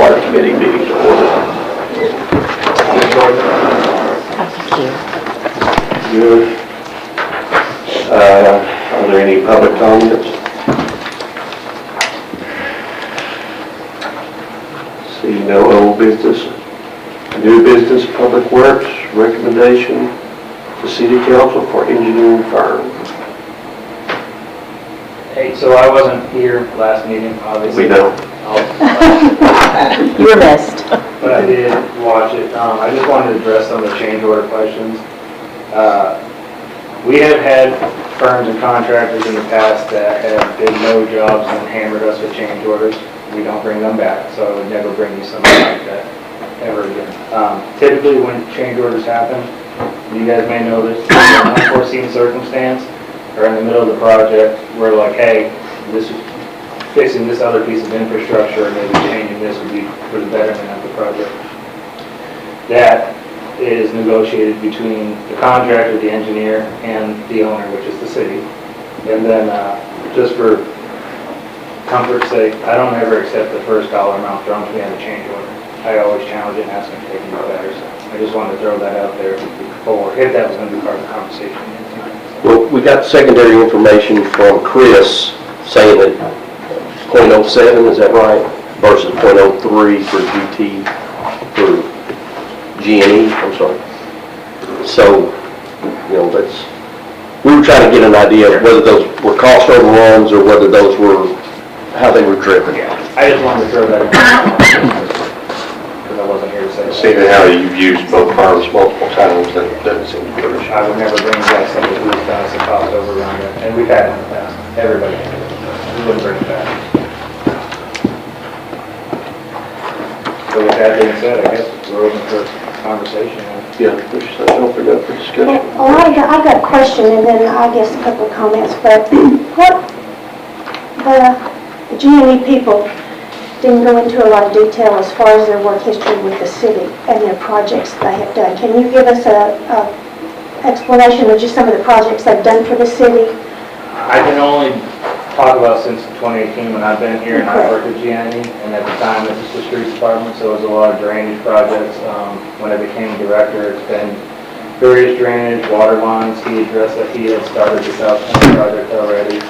Water Committee meeting to order. Thank you. Good. Are there any public comments? See no old business. New business, Public Works, recommendation to City Council for engineering firm. Hey, so I wasn't here last meeting, obviously. We know. You were missed. But I did watch it. I just wanted to address some of the change order questions. We have had firms and contractors in the past that have did no jobs and hammered us with change orders. We don't bring them back, so I would never bring you something like that ever again. Typically when change orders happen, you guys may know this, an unforeseen circumstance or in the middle of the project, we're like, hey, this is fixing this other piece of infrastructure, or maybe changing this would be for the betterment of the project. That is negotiated between the contractor, the engineer, and the owner, which is the city. And then just for comfort's sake, I don't ever accept the first dollar amount thrown to me on a change order. I always challenge it and ask them to take me better. So I just wanted to throw that out there before, if that was going to be part of the conversation tonight. Well, we got secondary information from Chris saying that .07, is that right? Versus .03 for GT, for G&E, I'm sorry. So, you know, we were trying to get an idea of whether those were cost overruns or whether those were, how they were driven. Yeah, I just wanted to throw that in because I wasn't here to say that. Seeing how you've used both firms multiple times, that doesn't seem to be an issue. I would never bring back something who's done us a cost overrun, and we've had it in the past. Everybody has it. We wouldn't bring it back. So with that being said, I guess we're open for conversation. Yeah, there's something opened up for discussion. Well, I got a question and then I guess a couple of comments, but what the G&E people didn't go into a lot of detail as far as their work history with the city and their projects they have done. Can you give us a explanation of just some of the projects they've done for the city? I can only talk about since 2018 when I've been here and I worked at G&E, and at the time it was the streets department, so it was a lot of drainage projects. When I became director, it's been various drainage, water lines. He addressed that. He had started the South Point project already.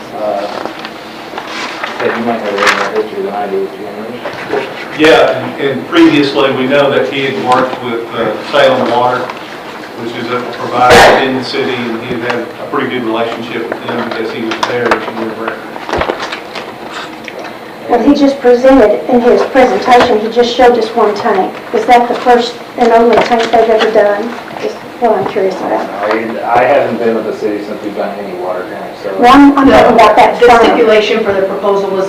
You might have a little more history than I do with G&E. Yeah, and previously we know that he had worked with Salem Water, which is a provider in the city, and he had had a pretty good relationship with them because he was there engineer of record. Well, he just presented in his presentation, he just showed us one tank. Is that the first and only tank they've ever done? Is what I'm curious about. I haven't been with the city since we've done any water tanks, so. Well, I'm talking about that The firm. stipulation for the proposal was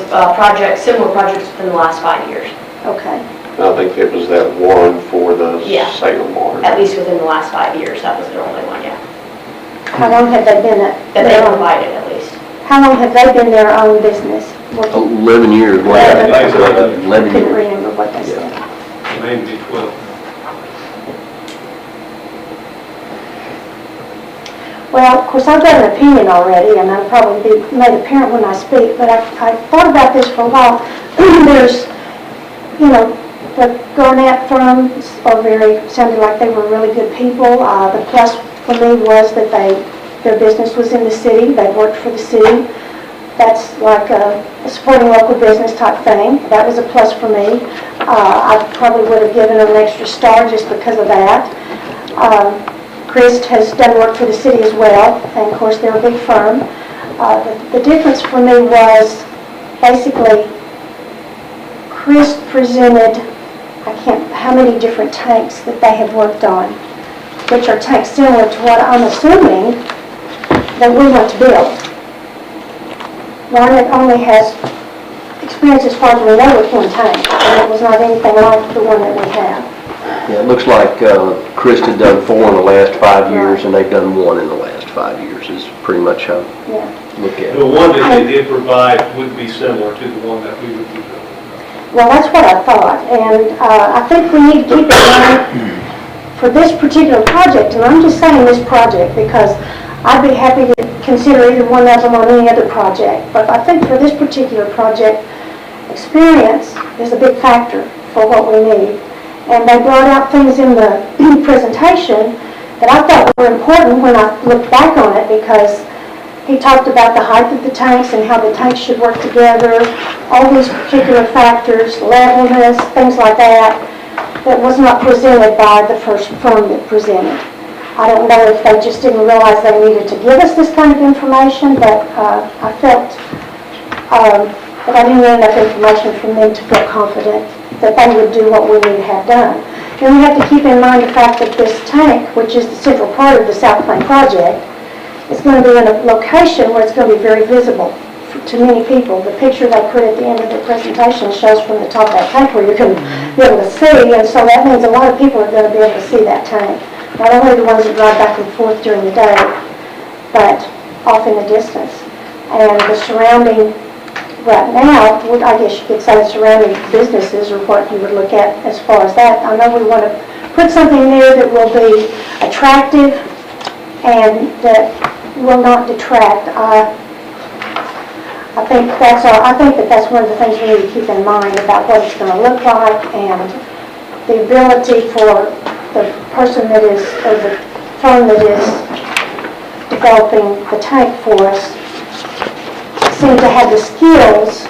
similar projects within the last 5 years, Okay. I think it was that one for the Yeah. Salem Water. at least within the last 5 years. That was their only one, yeah. How long have they been That they their own? provided at least. How long have they been their own business? Working? 11 years. 11. 11 Couldn't years. remember what they said. Maybe 12. Well, of course, I've got an opinion already, and I'll probably be made apparent when I speak, but I thought about this for a while. There's, you know, the Garnett firms sounded like they were really good people. The plus for me was that their business was in the city, they worked for the city. That's like a supporting local business type thing. That was a plus for me. I probably would have given them an extra star just because of that. Chris has done work for the city as well, and of course they're a big firm. The difference for me was basically Chris presented, how many different tanks that they have worked on, which are tanks similar to what I'm assuming that we want to build. Garnet only has experience as far as we know with one tank, and it was not anything like the one that we have. Yeah, it looks like Chris had done 4 in the last 5 years, and they've done 1 in the last 5 years, is pretty much how Yeah. I look at The it. one that they did provide would be similar to the one that we would be building. Well, that's what I thought, and I think we need to keep in mind for this particular project, and I'm just saying this project because I'd be happy to consider either one of them on any other project, but I think for this particular project, experience is a big factor for what we need. And they brought out things in the presentation that I thought were important when I looked back on it, because he talked about the height of the tanks and how the tanks should work together, all these particular factors, levelness, things like that, that was not presented by the first firm that presented. I don't know if they just didn't realize they needed to give us this kind of information, but I felt that I didn't get enough information from them to feel confident that they would do what we need to have done. And we have to keep in mind the fact that this tank, which is the central part of the South Plain project, is going to be in a location where it's going to be very visible to many people. The picture they put at the end of the presentation shows from the top of that tank where you can be able to see, and so that means a lot of people are going to be able to see that tank. Not only the ones that drive back and forth during the day, but off in the distance. And the surrounding, right now, I guess you could say the surrounding businesses are what you would look at as far as that. I know we want to put something there that will be attractive and that will not detract. I think that's one of the things we need to keep in mind about what it's going to look like, and the ability for the person that is, or the firm that is developing the tank for us, seem to have the skills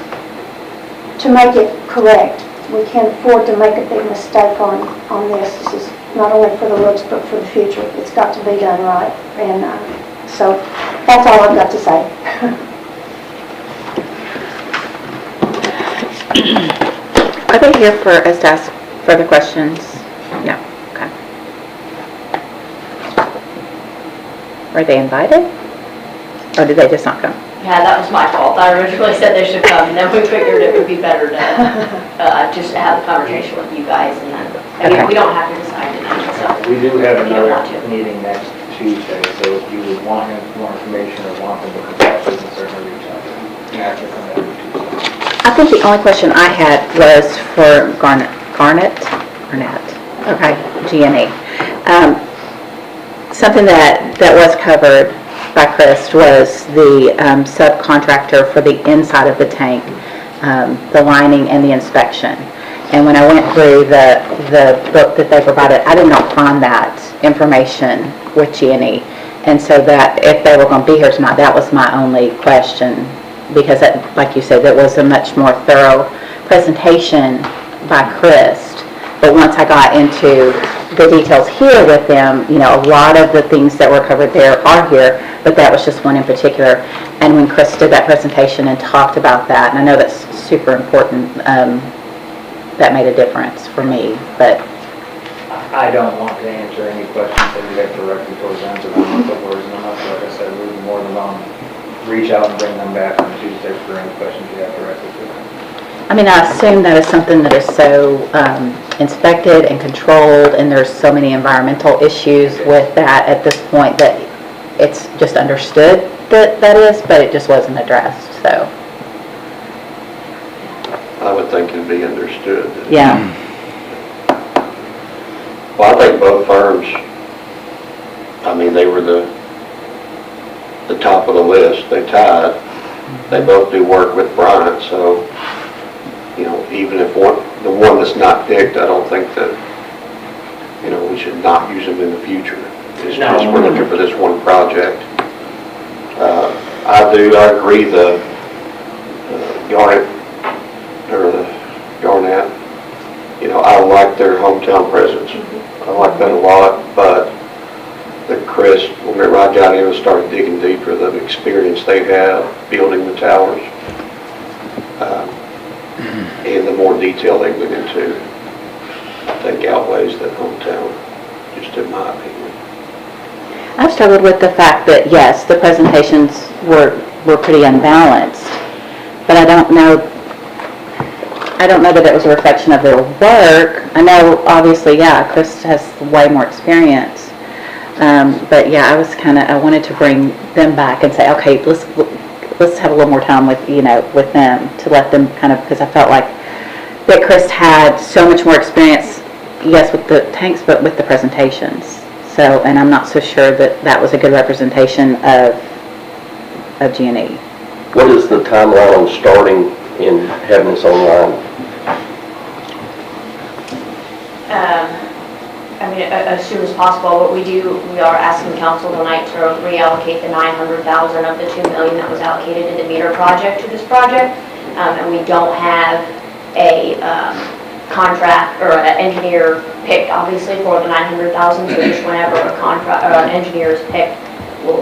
to make it correct. We can't afford to make a big mistake on this. This is not only for the looks, but for the future. It's got to be done right. And so that's all I've got to say. Are they here for us to ask further questions? No. Okay. Were they invited? Or did they just not come? Yeah, that was my fault. I originally said they should come, and then we figured it would be better to just have a conversation with you guys, and then, I mean, Okay. we don't have to decide tonight, so. We do have You don't another have to. meeting next Tuesday, so if you would want more information or want them to come back, we can certainly reach out to them. And actually come back on Tuesday. I think the only question I had was for Garnet, okay, G&E. Something that was covered by Chris was the subcontractor for the inside of the tank, the lining and the inspection. And when I went through the book that they provided, I did not find that information with G&E. And so that if they were going to be here tonight, that was my only question, because that, like you said, that was a much more thorough presentation by Chris. But once I got into the details here with them, you know, a lot of the things that were covered there are here, but that was just one in particular. And when Chris did that presentation and talked about that, and I know that's super important, that made a difference for me, but I don't want to answer any questions that you have directly towards them, so I don't want to put words in their mouth. Like I said, we'd be more than willing to reach out and bring them back on Tuesday for any questions you have directly to them. I mean, I assume that is something that is so inspected and controlled, and there's so many environmental issues with that at this point that it's just understood that is, but it just wasn't addressed, so. I would think it'd be understood. Yeah. Well, I think both firms, I mean, they were the top of the list. They tied. They both do work with Bryant, so, you know, even if the one that's not picked, I don't think that, you know, we should not use them in the future. It's just we're looking for this one project. I agree the Garnet, you know, I like their hometown presence. I like that a lot, but the Chris, whenever I got in and started digging deeper, the experience they have building the towers, and the more detail they went into, I think outweighs that hometown, just in my opinion. I've struggled with the fact that, yes, the presentations were pretty unbalanced, but I don't know that it was a reflection of their work. I know, obviously, yeah, Chris has way more experience, but yeah, I wanted to bring them back and say, okay, let's have a little more time with, you know, with them, to let them kind of, because I felt like that Chris had so much more experience, yes, with the tanks, but with the presentations. So, and I'm not so sure that was a good representation of G&E. What is the timeline on starting and having this online? I mean, as soon as possible, what we are asking council tonight to reallocate the 900,000 of the 2 million that was allocated to the meter project to this project. And we don't have a contract or an engineer picked, obviously, for the 900,000. So just whenever a contract or an engineer is picked, we'll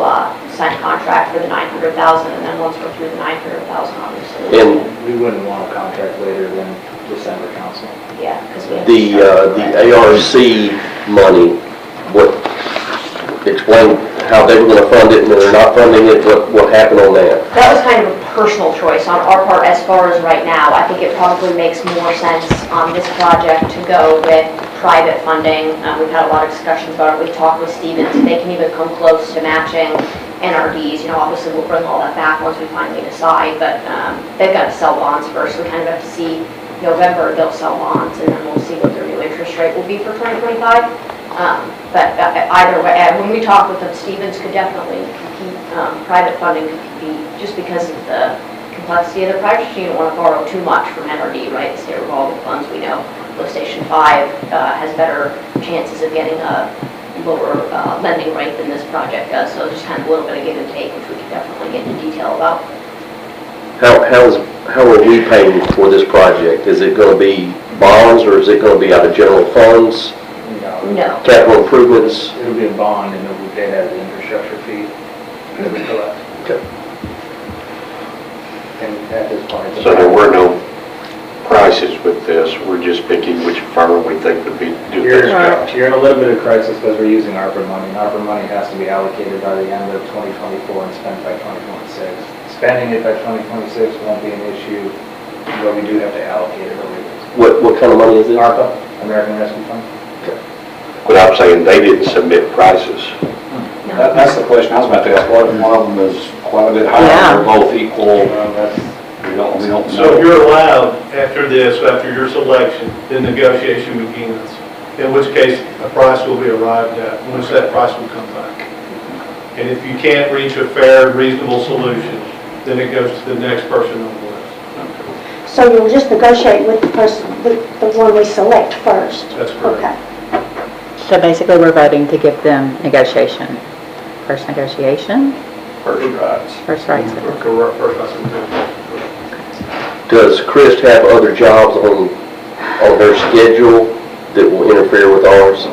sign a contract for the 900,000. And then once we're through the 900,000, obviously. And We wouldn't want a contract later than December council. Yeah, because we have the ARC money, explain how they were gonna fund it and they're not funding it, what happened on that? That was kind of a personal choice on our part as far as right now. I think it probably makes more sense on this project to go with private funding. We've had a lot of discussions about it. We've talked with Stevens, if they can even come close to matching NRDs. You know, obviously we'll bring all that back once we finally decide, but they've got to sell bonds first. We kind of have to see November, they'll sell bonds, and then we'll see what their new interest rate will be for 2025. But either way, when we talk with them, Stevens could definitely compete. Private funding could compete just because of the complexity of the project. You don't want to borrow too much from NRD, right? The state revolving funds, we know Lift Station 5 has better chances of getting a lower lending rate than this project does. So just kind of a little bit of give and take, which we can definitely get into detail about. How are we paying for this project? Is it gonna be bonds or is it gonna be out of general funds, No. capital improvements? It'll be a bond and it'll be paid out of the infrastructure fee that we collect. Okay. And at this point. So there were no prices with this, we're just picking which firm we think would do the You're best job. you're in a little bit of crisis because we're using ARPA money. And ARPA money has to be allocated by the end of 2024 and spent by 2026. Spending it by 2026 won't be an issue, but we do have to allocate it early. What kind of money is it? ARPA, American Rescue Fund. But I'm saying they didn't submit prices. That's the question I was about to ask. One of them is quite a bit higher, Yeah. they're both equal. That's, We don't know. So you're allowed, after this, after your selection, the negotiation begins, in which case a price will be arrived at, in which that price will come back. And if you can't reach a fair, reasonable solution, then it goes to the next person on the list. So you'll just negotiate with the person, the one we select first? That's correct. Okay. So basically, we're voting to give them negotiation. First negotiation, First rights. first rights. Correct, first I said. Does Chris have other jobs on her schedule that will interfere with ours? I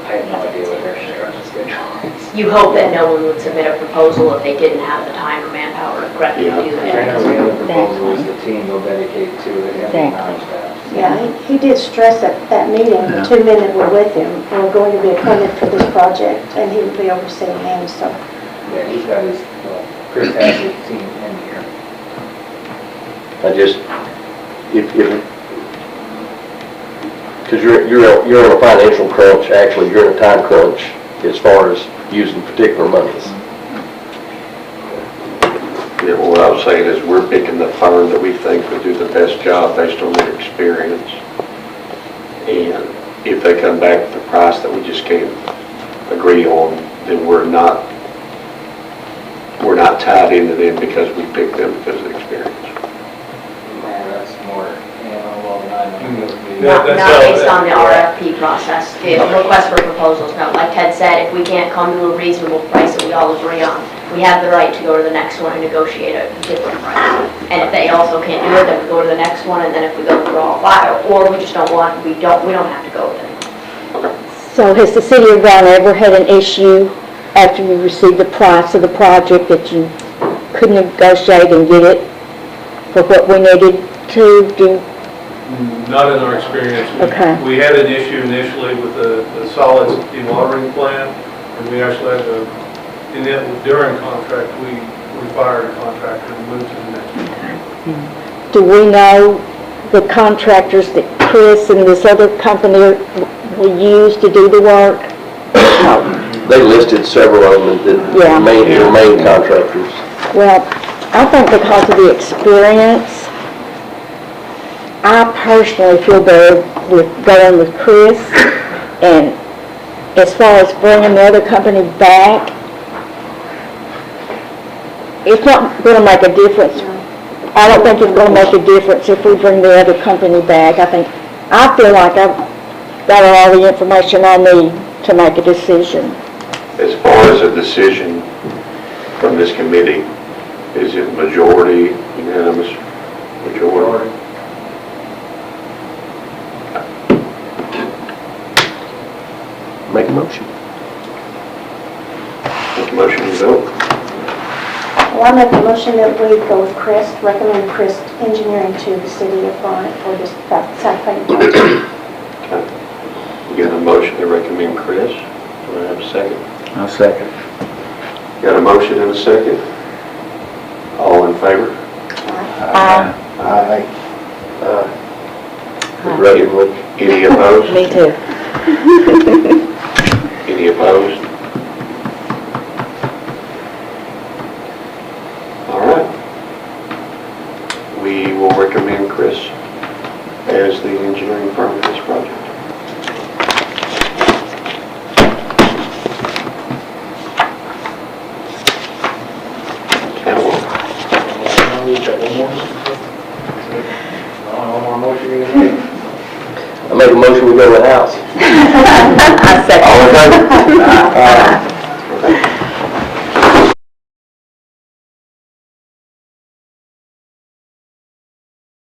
have no idea what their share on the schedule is. You hope that no one would submit a proposal if they didn't have the time or manpower to correctly do that. Generally, the other proposal is the team will dedicate to it and manage that. Yeah, he did stress at that meeting, the two men that were with him were going to be appointed for this project, and he would be overseeing them, so. Yeah, he's got his, Chris has his team in here. I just, because you're on a financial crunch, actually, you're in a time crunch as far as using particular monies. Yeah, well, what I was saying is we're picking the firm that we think would do the best job based on their experience. And if they come back with a price that we just can't agree on, then we're not tied into them because we picked them because of experience. Man, that's more, well, than I know. Not That's based on the RFP process. The request for proposals, no. Like Ted said, if we can't come to a reasonable price that we all agree on, we have the right to go to the next one and negotiate a different price. And if they also can't do it, then we go to the next one, and then if we go through all five, or we just don't want, we don't have to go with it. So has the city of Brown ever had an issue after you received the price of the project that you couldn't negotiate and get it for what we needed to do? Not in our experience. Okay. We had an issue initially with the solids dewatering plant, and we actually had during contract, we fired a contractor and moved to the next one. Do we know the contractors that Chris and this other company will use to do the work? They listed several of them that Yeah. main contractors. Well, I think because of the experience, I personally feel better with going with Chris. And as far as bringing the other company back, it's not going to make a difference. I don't think it's going to make a difference if we bring the other company back. I think I feel like I've got all the information I need to make a decision. As far as a decision from this committee, is it majority, unanimous, majority? Make a motion. Make a motion to vote? Well, I make a motion that we go with Crest, recommend Crest Engineering to the city of Bonnet for this South Payne project. Okay. We got a motion to recommend Chris. Do I have a second? I'll second. Got a motion and a second? All in favor? Aye. Aye. Ready, any opposed? Me too. Any opposed? All right. We will recommend Chris as the engineering firm for this project. Now, One more motion you need? I make a motion, we go to the house. I second. All in favor?